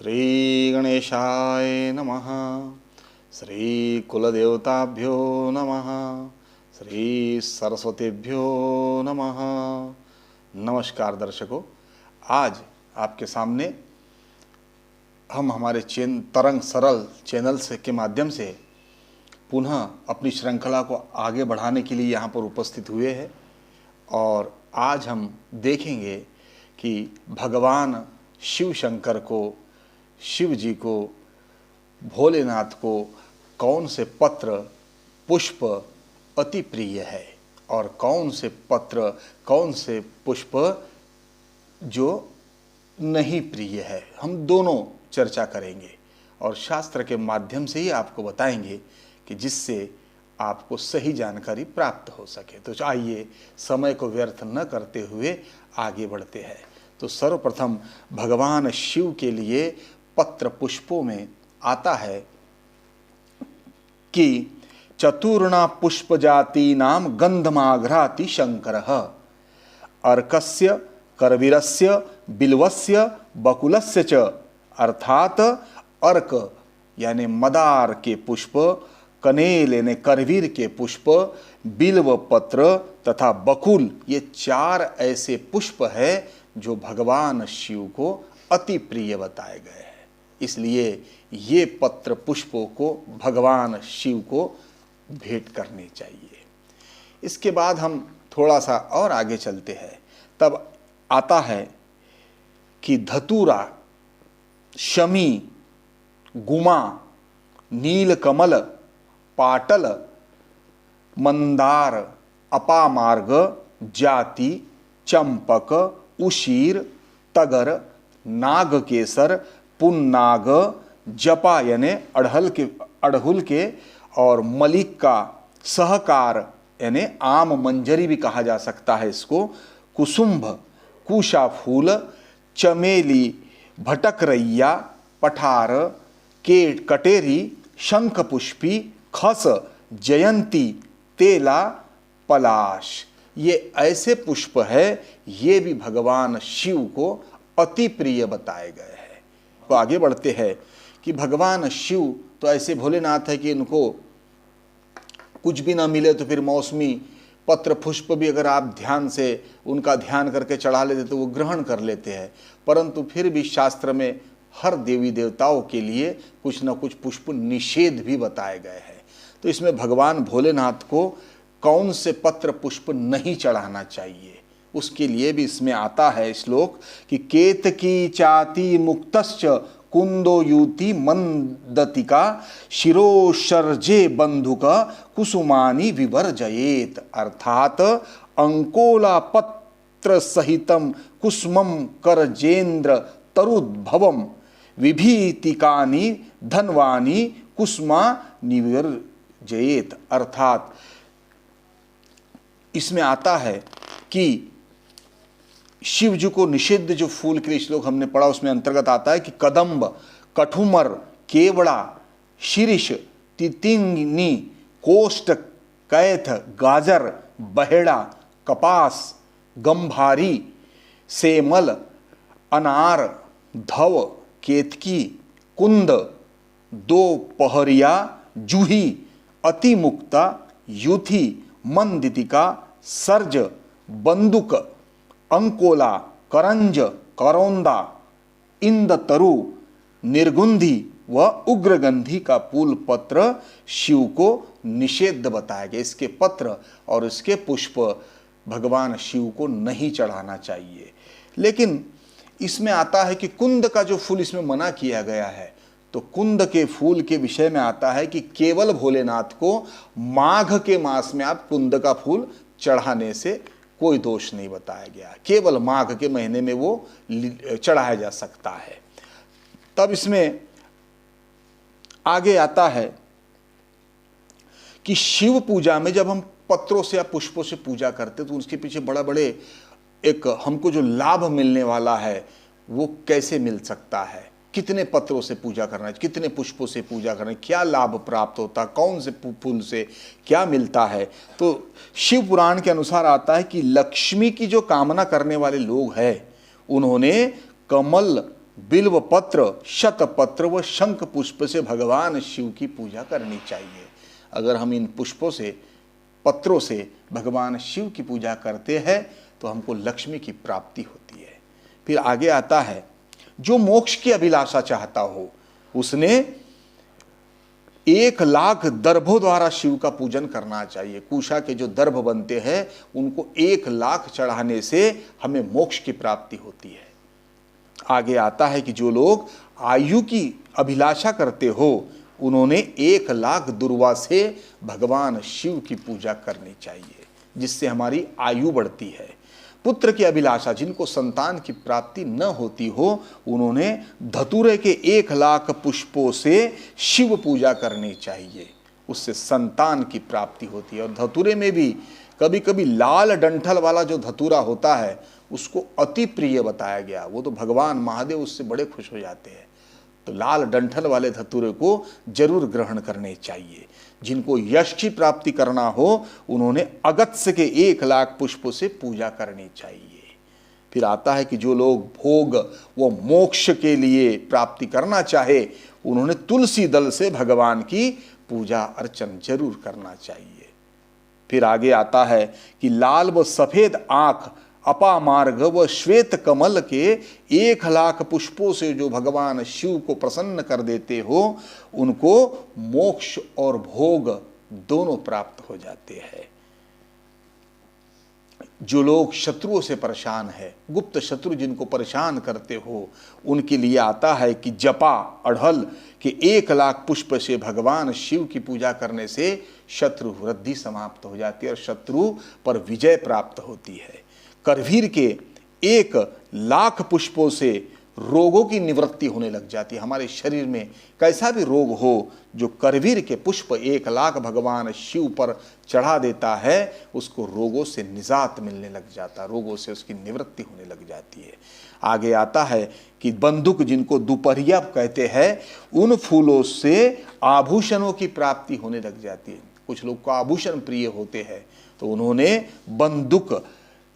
श्री गणेशाय नमः। श्री कुलदेवताभ्यो नमः। श्री सरस्वतीभ्यो नमः। नमस्कार दर्शकों, आज आपके सामने हम हमारे तरंग सरल चैनल से के माध्यम से पुनः अपनी श्रृंखला को आगे बढ़ाने के लिए यहाँ पर उपस्थित हुए हैं और आज हम देखेंगे कि भगवान शिव शंकर को, शिव जी को, भोलेनाथ को कौन से पत्र पुष्प अति प्रिय है और कौन से पत्र, कौन से पुष्प जो नहीं प्रिय है। हम दोनों चर्चा करेंगे और शास्त्र के माध्यम से ही आपको बताएंगे कि जिससे आपको सही जानकारी प्राप्त हो सके। तो आइए समय को व्यर्थ न करते हुए आगे बढ़ते हैं। तो सर्वप्रथम भगवान शिव के लिए पत्र पुष्पों में आता है कि चतुर्णा पुष्प जाति नाम गंधमाघ्राति शंकरः अर्कस्य करवीरस्य बिल्वस्य बकुलस्य च, अर्थात अर्क यानी मदार के पुष्प, कनेल यानी करवीर के पुष्प, बिल्व पत्र तथा बकुल, ये चार ऐसे पुष्प है जो भगवान शिव को अति प्रिय बताए गए हैं। इसलिए ये पत्र पुष्पों को भगवान शिव को भेंट करनी चाहिए। इसके बाद हम थोड़ा सा और आगे चलते हैं, तब आता है कि धतूरा, शमी, गुमा, नीलकमल, पाटल, मंदार, अपामार्ग, जाति, चंपक, उशीर, तगर, नागकेसर, पुन्नाग, जपा यानी अड़हुल के और मलिका, सहकार यानी आम मंजरी भी कहा जा सकता है इसको, कुसुम्भ, कुशा फूल, चमेली, भटकरैया, पठार, कटेरी, शंख पुष्पी, खस, जयंती, तेला, पलाश, ये ऐसे पुष्प है, ये भी भगवान शिव को अति प्रिय बताए गए हैं। तो आगे बढ़ते हैं कि भगवान शिव तो ऐसे भोलेनाथ है कि इनको कुछ भी ना मिले तो फिर मौसमी पत्र पुष्प भी अगर आप ध्यान से उनका ध्यान करके चढ़ा लेते तो वो ग्रहण कर लेते हैं, परंतु फिर भी शास्त्र में हर देवी देवताओं के लिए कुछ न कुछ पुष्प निषेध भी बताए गए हैं। तो इसमें भगवान भोलेनाथ को कौन से पत्र पुष्प नहीं चढ़ाना चाहिए, उसके लिए भी इसमें आता है श्लोक कि केतकी चाति मुक्तश्च कुंदो युति मंदतिका शिरोशर्जे बंधुक कुसुमानी विवर्जयेत, अर्थात अंकोला पत्र सहितम कुसुमम करजेंद्र तरुद्भवम विभीतिकानि धनवानी कुसुमा निवर्जयेत, अर्थात इसमें आता है कि शिव जी को निषिद्ध जो फूल के लिए श्लोक हमने पढ़ा उसमें अंतर्गत आता है कि कदम्ब, कठुमर, केवड़ा, शीरिष, तितिंगनी, कोष्ठ, कैथ, गाजर, बहेड़ा, कपास, गंभारी, सेमल, अनार, धव, केतकी, कुंद, दो पहरिया, जूही, अतिमुक्ता, यूथी, मंदितिका, सर्ज, बंदुक, अंकोला, करंज, करौंदा, इंदतरु, निर्गुंधी व उग्रगंधी का फूल पत्र शिव को निषेध बताया गया। इसके पत्र और इसके पुष्प भगवान शिव को नहीं चढ़ाना चाहिए। लेकिन इसमें आता है कि कुंद का जो फूल इसमें मना किया गया है, तो कुंद के फूल के विषय में आता है कि केवल भोलेनाथ को माघ के मास में आप कुंद का फूल चढ़ाने से कोई दोष नहीं बताया गया, केवल माघ के महीने में वो चढ़ाया जा सकता है। तब इसमें आगे आता है कि शिव पूजा में जब हम पत्रों से या पुष्पों से पूजा करते तो उसके पीछे बड़े एक हमको जो लाभ मिलने वाला है वो कैसे मिल सकता है, कितने पत्रों से पूजा करना है, कितने पुष्पों से पूजा करना है, क्या लाभ प्राप्त होता है, कौन से फूल से क्या मिलता है। तो शिव पुराण के अनुसार आता है कि लक्ष्मी की जो कामना करने वाले लोग हैं उन्होंने कमल बिल्व पत्र, शतपत्र व शंख पुष्प से भगवान शिव की पूजा करनी चाहिए। अगर हम इन पुष्पों से, पत्रों से भगवान शिव की पूजा करते हैं तो हमको लक्ष्मी की प्राप्ति होती है। फिर आगे आता है, जो मोक्ष की अभिलाषा चाहता हो उसने 1,00,000 दर्भों द्वारा शिव का पूजन करना चाहिए। कुशा के जो दर्भ बनते हैं उनको 1,00,000 चढ़ाने से हमें मोक्ष की प्राप्ति होती है। आगे आता है कि जो लोग आयु की अभिलाषा करते हो उन्होंने 1,00,000 दुर्वा से भगवान शिव की पूजा करनी चाहिए, जिससे हमारी आयु बढ़ती है। पुत्र की अभिलाषा, जिनको संतान की प्राप्ति न होती हो उन्होंने धतूरे के 1,00,000 पुष्पों से शिव पूजा करनी चाहिए, उससे संतान की प्राप्ति होती है। और धतूरे में भी कभी कभी लाल डंठल वाला जो धतूरा होता है उसको अति प्रिय बताया गया, वो तो भगवान महादेव उससे बड़े खुश हो जाते हैं। तो लाल डंठल वाले धतूरे को जरूर ग्रहण करने चाहिए। जिनको यश की प्राप्ति करना हो उन्होंने अगत्य के 1,00,000 पुष्पों से पूजा करनी चाहिए। फिर आता है कि जो लोग भोग व मोक्ष के लिए प्राप्ति करना चाहे उन्होंने तुलसी दल से भगवान की पूजा अर्चन जरूर करना चाहिए। फिर आगे आता है कि लाल व सफेद आंख, अपामार्ग व श्वेत कमल के 1,00,000 पुष्पों से जो भगवान शिव को प्रसन्न कर देते हो उनको मोक्ष और भोग दोनों प्राप्त हो जाते हैं। जो लोग शत्रुओं से परेशान है, गुप्त शत्रु जिनको परेशान करते हो, उनके लिए आता है कि जपा अढ़ल के 1,00,000 पुष्प से भगवान शिव की पूजा करने से शत्रु वृद्धि समाप्त हो जाती है और शत्रु पर विजय प्राप्त होती है। करवीर के 1,00,000 पुष्पों से रोगों की निवृत्ति होने लग जाती है। हमारे शरीर में कैसा भी रोग हो, जो करवीर के पुष्प 1,00,000 भगवान शिव पर चढ़ा देता है उसको रोगों से निजात मिलने लग जाता, रोगों से उसकी निवृत्ति होने लग जाती है। आगे आता है कि बंदूक, जिनको दोपहरिया कहते हैं, उन फूलों से आभूषणों की प्राप्ति होने लग जाती है। कुछ लोग को आभूषण प्रिय होते हैं तो उन्होंने बंदूक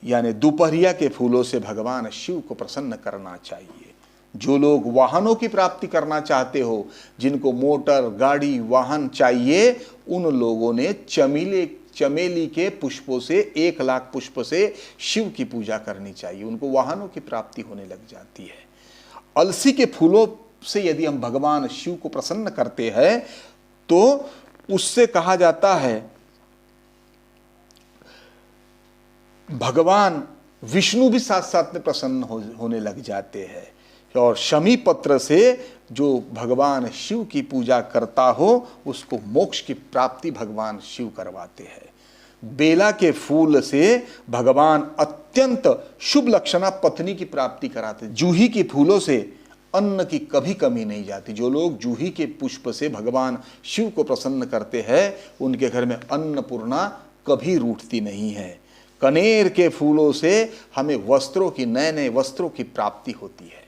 यानी दोपहरिया के फूलों से भगवान शिव को प्रसन्न करना चाहिए। जो लोग वाहनों की प्राप्ति करना चाहते हो, जिनको मोटर, गाड़ी, वाहन चाहिए, उन लोगों ने चमेली के पुष्पों से 1,00,000 पुष्प से शिव की पूजा करनी चाहिए, उनको वाहनों की प्राप्ति होने लग जाती है। अलसी के फूलों से यदि हम भगवान शिव को प्रसन्न करते हैं तो उससे कहा जाता है भगवान विष्णु भी साथ साथ में प्रसन्न होने लग जाते हैं। और शमी पत्र से जो भगवान शिव की पूजा करता हो उसको मोक्ष की प्राप्ति भगवान शिव करवाते हैं। बेला के फूल से भगवान अत्यंत शुभ लक्षणा पत्नी की प्राप्ति कराते। जूही के फूलों से अन्न की कभी कमी नहीं जाती। जो लोग जूही के पुष्प से भगवान शिव को प्रसन्न करते हैं उनके घर में अन्नपूर्णा कभी रूठती नहीं है। कनेर के फूलों से हमें वस्त्रों की, नए नए वस्त्रों की प्राप्ति होती है।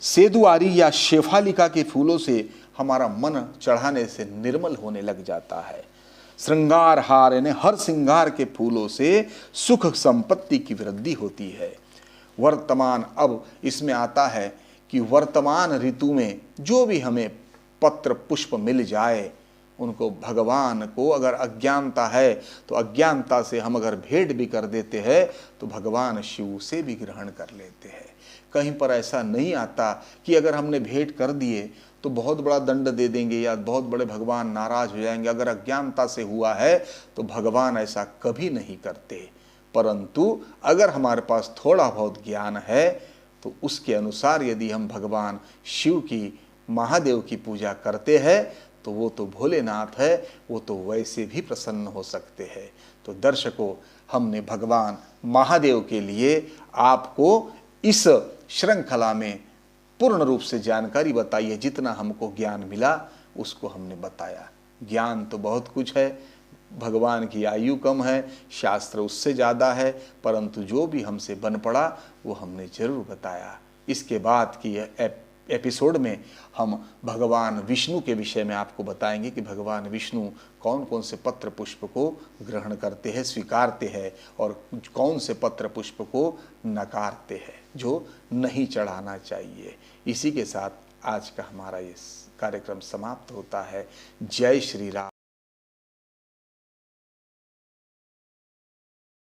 सेदुआरी या शेफालिका के फूलों से हमारा मन चढ़ाने से निर्मल होने लग जाता है। श्रृंगार हार यानी हर श्रृंगार के फूलों से सुख संपत्ति की वृद्धि होती है। वर्तमान, अब इसमें आता है कि वर्तमान ऋतु में जो भी हमें पत्र पुष्प मिल जाए उनको भगवान को, अगर अज्ञानता है तो अज्ञानता से हम अगर भेंट भी कर देते हैं तो भगवान शिव से भी ग्रहण कर लेते हैं। कहीं पर ऐसा नहीं आता कि अगर हमने भेंट कर दिए तो बहुत बड़ा दंड दे देंगे या बहुत बड़े भगवान नाराज हो जाएंगे। अगर अज्ञानता से हुआ है तो भगवान ऐसा कभी नहीं करते, परंतु अगर हमारे पास थोड़ा बहुत ज्ञान है तो उसके अनुसार यदि हम भगवान शिव की, महादेव की पूजा करते हैं तो वो तो भोलेनाथ है, वो तो वैसे भी प्रसन्न हो सकते हैं। तो दर्शकों, हमने भगवान महादेव के लिए आपको इस श्रृंखला में पूर्ण रूप से जानकारी बताई है। जितना हमको ज्ञान मिला उसको हमने बताया। ज्ञान तो बहुत कुछ है, भगवान की आयु कम है, शास्त्र उससे ज़्यादा है, परंतु जो भी हमसे बन पड़ा वो हमने जरूर बताया। इसके बाद की एपिसोड में हम भगवान विष्णु के विषय में आपको बताएंगे कि भगवान विष्णु कौन कौन से पत्र पुष्प को ग्रहण करते हैं, स्वीकारते हैं, और कौन से पत्र पुष्प को नकारते हैं, जो नहीं चढ़ाना चाहिए। इसी के साथ आज का हमारा ये कार्यक्रम समाप्त होता है। जय श्री राम।